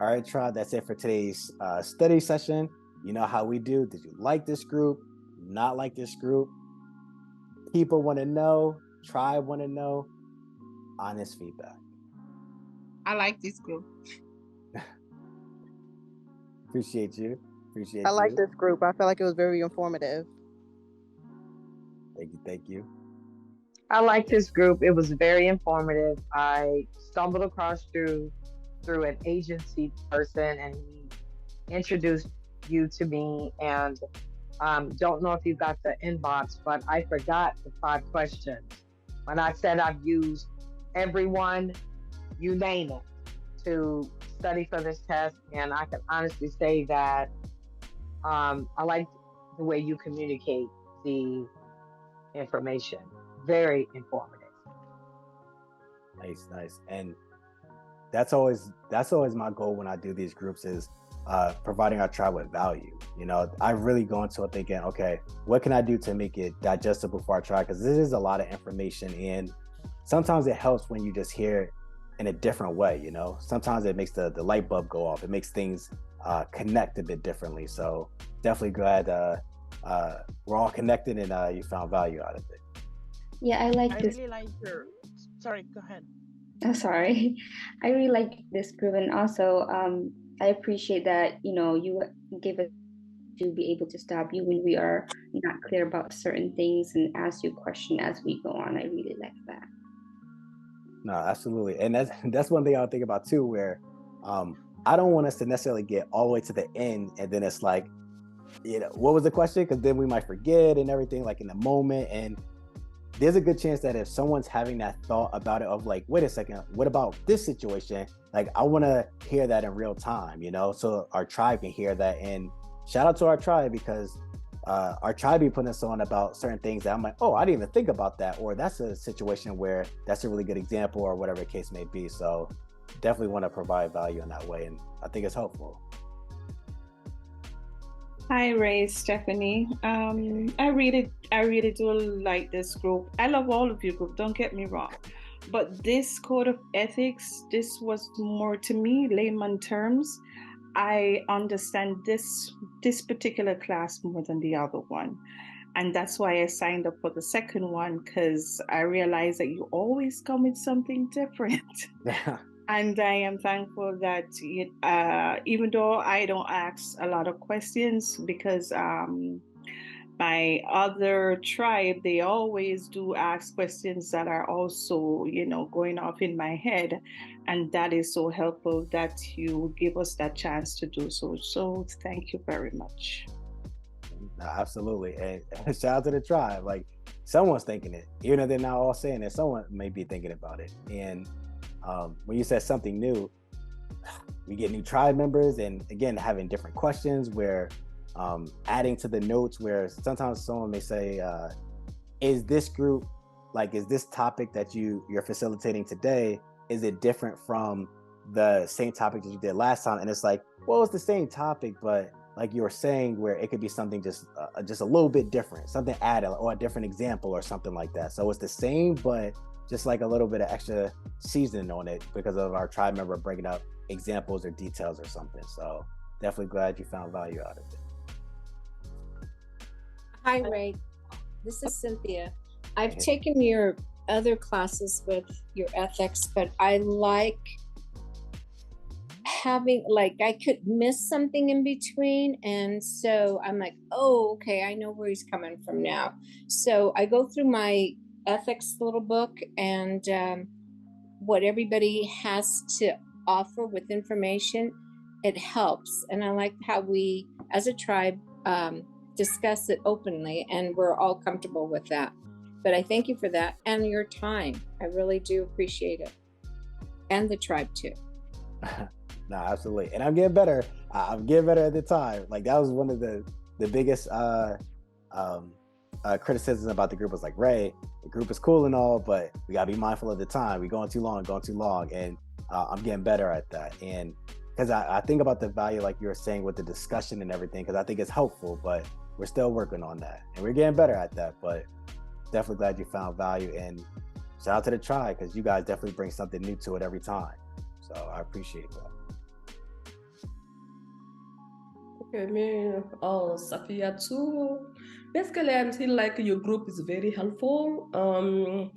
All right, tribe, that's it for today's study session. You know how we do. Did you like this group? Not like this group? People want to know. Tribe want to know. Honest feedback. I like this group. Appreciate you. Appreciate I like you. this group. I feel like it was very informative. Thank you. Thank you. I like this group. It was very informative. I stumbled across through an agency person, and he introduced you to me. And don't know if you got the inbox, but I forgot the 5 questions. When I said I've used everyone, you name it, to study for this test, and I can honestly say that I like the way you communicate the information. Very informative. Nice, nice. And that's always my goal when I do these groups is providing our tribe with value. You know, I really go into it thinking, okay, what can I do to make it digestible for our tribe? Because this is a lot of information, and sometimes it helps when you just hear it in a different way. You know, sometimes it makes the light bulb go off. It makes things connect a bit differently. So definitely glad we're all connected and you found value out of it. Yeah, I like I this. really like your. Sorry, go ahead. Oh, sorry. I really like this group, and also I appreciate that you give us to be able to stop you when we are not clear about certain things and ask you question as we go on. I really like that. No, absolutely. And that's one thing I'll think about too, where I don't want us to necessarily get all the way to the end and then it's like, what was the question? Because then we might forget and everything, like in the moment. And there's a good chance that if someone's having that thought about it of like, wait a second, what about this situation? Like, I want to hear that in real time, so our tribe can hear that. And shout out to our tribe, because our tribe be putting us on about certain things that I'm like, oh, I didn't even think about that. Or that's a situation where that's a really good example, or whatever the case may be. So definitely want to provide value in that way. And I think it's helpful. Hi, Ray, Stephanie. I really do like this group. I love all of you group, don't get me wrong. But this code of ethics, this was more, to me, layman terms. I understand this particular class more than the other one. And that's why I signed up for the second one, because I realized that you always come with something different. And I am thankful that even though I don't ask a lot of questions, because my other tribe, they always do ask questions that are also, going off in my head. And that is so helpful that you give us that chance to do so. So thank you very much. No, absolutely. And shout out to the tribe. Like, someone's thinking it. Even if they're not all saying it, someone may be thinking about it. And when you said something new, we get new tribe members, and again, having different questions where adding to the notes, where sometimes someone may say, is this group, like, is this topic that you're facilitating today, is it different from the same topic that you did last time? And it's like, well, it's the same topic, but like you were saying, where it could be something just a little bit different, something added, or a different example or something like that. So it's the same, but just like a little bit of extra seasoning on it because of our tribe member bringing up examples or details or something. So definitely glad you found value out of it. Hi, Ray. This is Cynthia. I've taken your other classes with your ethics, but I like having, like, I could miss something in between. And so I'm like, oh, okay, I know where he's coming from now. So I go through my ethics little book and what everybody has to offer with information, it helps. And I like how we as a tribe discuss it openly, and we're all comfortable with that. But I thank you for that and your time. I really do appreciate it. And the tribe too. No, absolutely. And I'm getting better. I'm getting better at the time. Like, that was one of the biggest criticisms about the group, was like, Ray, the group is cool and all, but we gotta be mindful of the time. We're going too long. And I'm getting better at that. And because I think about the value, like you were saying, with the discussion and everything, because I think it's helpful, but we're still working on that. And we're getting better at that, but definitely glad you found value. And shout out to the tribe, because you guys definitely bring something new to it every time. So I appreciate that. Okay, me, Safia too. Basically, I feel like your group is very helpful.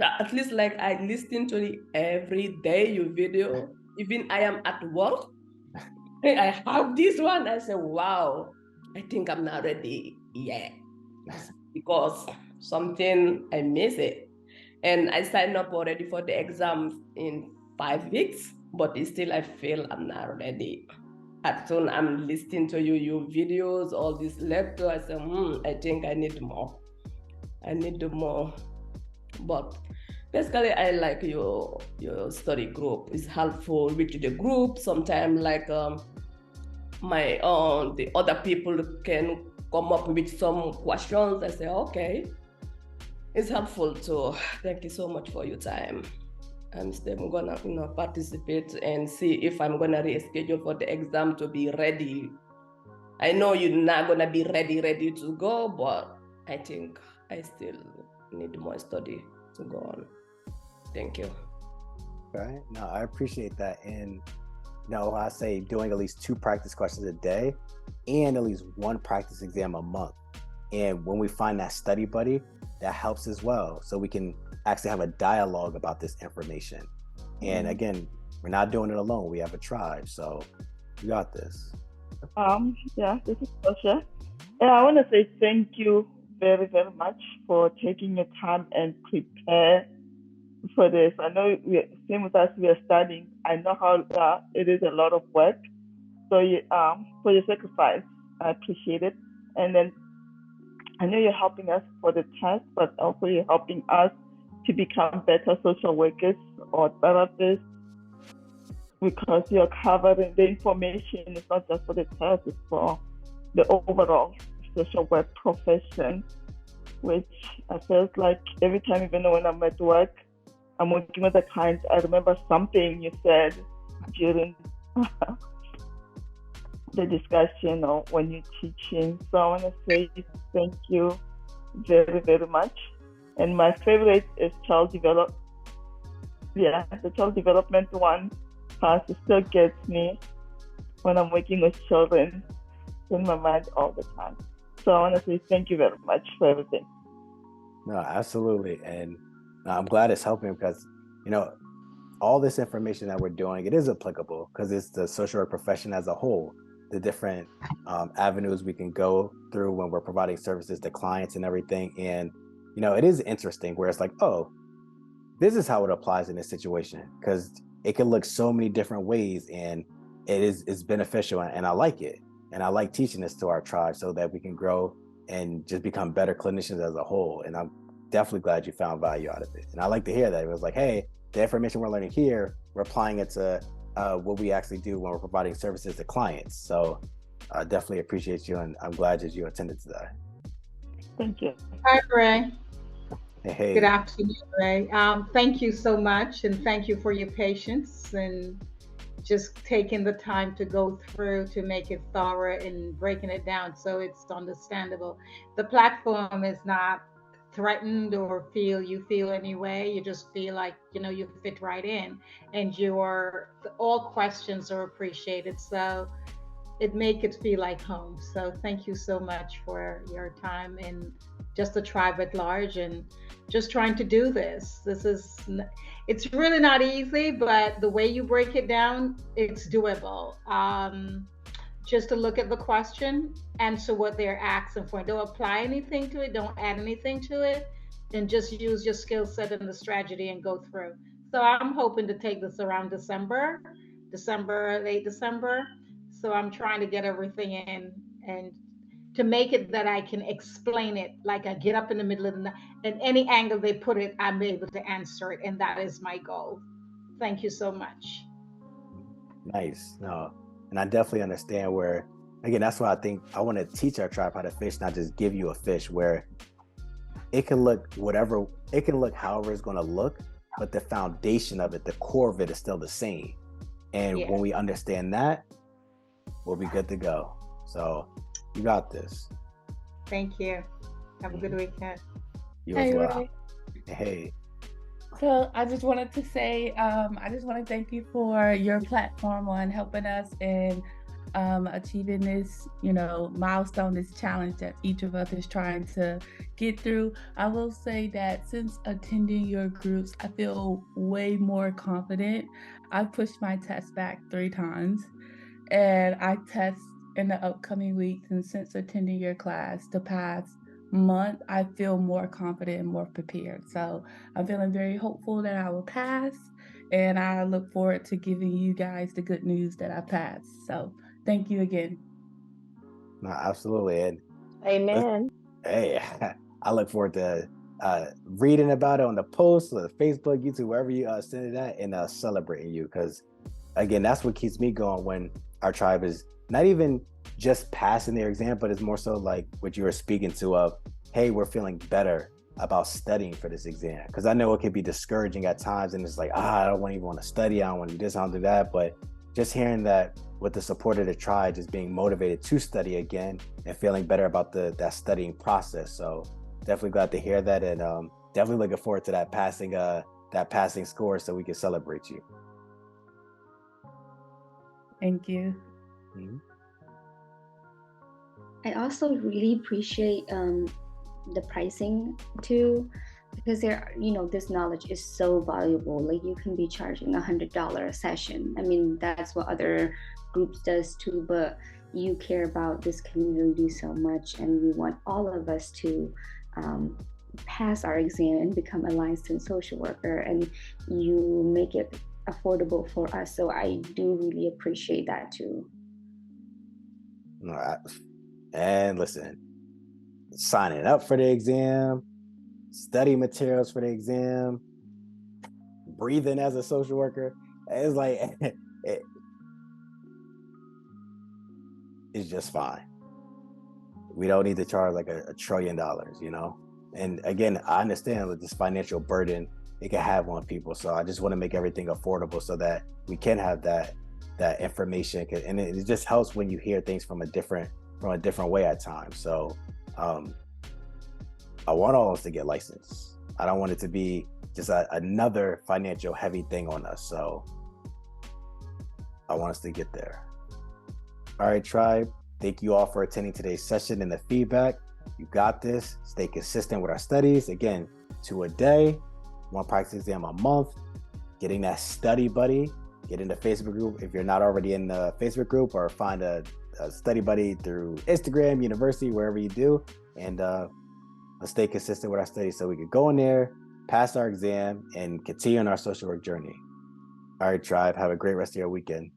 At least like I listen to it every day, your video. Even I am at work, I have this one. I say, wow, I think I'm not ready yet because something I miss it. And I signed up already for the exams in 5 weeks, but still I feel I'm not ready. As soon I'm listening to your videos, all these lectures, I say, I think I need more. I need more. But basically, I like your study group. It's helpful with the group. Sometimes like my the other people can come up with some questions. I say, okay, it's helpful too. Thank you so much for your time. I'm still gonna participate and see if I'm gonna reschedule for the exam to be ready. I know you're not gonna be ready to go, but I think I still need more study to go on. Thank you. Okay. No, I appreciate that. And I say doing at least 2 practice questions a day and at least 1 practice exam a month. And when we find that study buddy, that helps as well. So we can actually have a dialogue about this information. And again, we're not doing it alone. We have a tribe. So you got this. Yeah, this is Tosha. And I want to say thank you very, very much for taking your time and prepare for this. I know same with us, we are studying. I know how it is a lot of work. So for your sacrifice, I appreciate it. And then I know you're helping us for the test, but also you're helping us to become better social workers or therapists, because you're covering the information. It's not just for the test, it's for the overall social work profession, which I felt like every time, even when I'm at work, I'm working with a client, I remember something you said during the discussion or when you're teaching. So I want to say thank you very, very much. And my favorite is child development. Yeah, the child development one class still gets me when I'm working with children in my mind all the time. So I want to say thank you very much for everything. No, absolutely. And I'm glad it's helping because, all this information that we're doing, it is applicable because it's the social work profession as a whole, the different avenues we can go through when we're providing services to clients and everything. And, it is interesting where it's like, oh, this is how it applies in this situation, because it can look so many different ways, and it's beneficial, and I like it. And I like teaching this to our tribe so that we can grow and just become better clinicians as a whole. And I'm definitely glad you found value out of it. And I like to hear that. It was like, hey, the information we're learning here, we're applying it to what we actually do when we're providing services to clients. So I definitely appreciate you, and I'm glad that you attended today. Thank you. Hi, Ray. Hey. Good afternoon, Ray. Thank you so much, and thank you for your patience and just taking the time to go through to make it thorough and breaking it down so it's understandable. The platform is not threatened or you feel any way. You just feel like you fit right in, and all questions are appreciated. So it make it feel like home. So thank you so much for your time and just the tribe at large, and just trying to do this. It's really not easy, but the way you break it down, it's doable. Just to look at the question, answer what they're asking for. Don't apply anything to it, don't add anything to it, and just use your skill set and the strategy and go through. So I'm hoping to take this around late December. So I'm trying to get everything in and to make it that I can explain it, like I get up in the middle of the night, and any angle they put it, I'm able to answer it. And that is my goal. Thank you so much. Nice. No, and I definitely understand where, again, that's why I think I want to teach our tribe how to fish, not just give you a fish where it can look however it's going to look, but the foundation of it, the core of it is still the same. And when we understand that, we'll be good to go. So you got this. Thank you. Have a good weekend. You as well. Hey. So I just wanted to say, I just want to thank you for your platform on helping us in achieving this, milestone, this challenge that each of us is trying to get through. I will say that since attending your groups, I feel way more confident. I pushed my test back 3 times, and I test in the upcoming weeks. And since attending your class the past month, I feel more confident and more prepared. So I'm feeling very hopeful that I will pass, and I look forward to giving you guys the good news that I passed. So thank you again. No, absolutely. And Amen. hey, I look forward to reading about it on the post, or the Facebook, YouTube, wherever you send it at, and celebrating you. Because again, that's what keeps me going when our tribe is not even just passing their exam, but it's more so like what you were speaking to of, hey, we're feeling better about studying for this exam. Because I know it can be discouraging at times, and it's like, I don't even want to study, I don't want to do this, I don't do that. But just hearing that with the support of the tribe, just being motivated to study again and feeling better about that studying process. So definitely glad to hear that, and definitely looking forward to that passing score so we can celebrate you. Thank you. Mm-hmm. I also really appreciate the pricing too, because this knowledge is so valuable. Like, you can be charging $100 a session. I mean, that's what other groups does too, but you care about this community so much, and we want all of us to pass our exam and become a licensed social worker, and you make it affordable for us. So I do really appreciate that too. All right. And listen, signing up for the exam, study materials for the exam, breathing as a social worker, it's like it's just fine. We don't need to charge like $1 trillion, And again, I understand that this financial burden it can have on people. So I just want to make everything affordable so that we can have that information. And it just helps when you hear things from a different way at times. So I want all of us to get licensed. I don't want it to be just another financial heavy thing on us. So I want us to get there. All right, tribe. Thank you all for attending today's session and the feedback. You got this. Stay consistent with our studies. Again, 2 a day, 1 practice exam a month. Getting that study buddy. Get in the Facebook group if you're not already in the Facebook group, or find a study buddy through Instagram, university, wherever you do. And let's stay consistent with our studies so we can go in there, pass our exam, and continue on our social work journey. All right, tribe. Have a great rest of your weekend.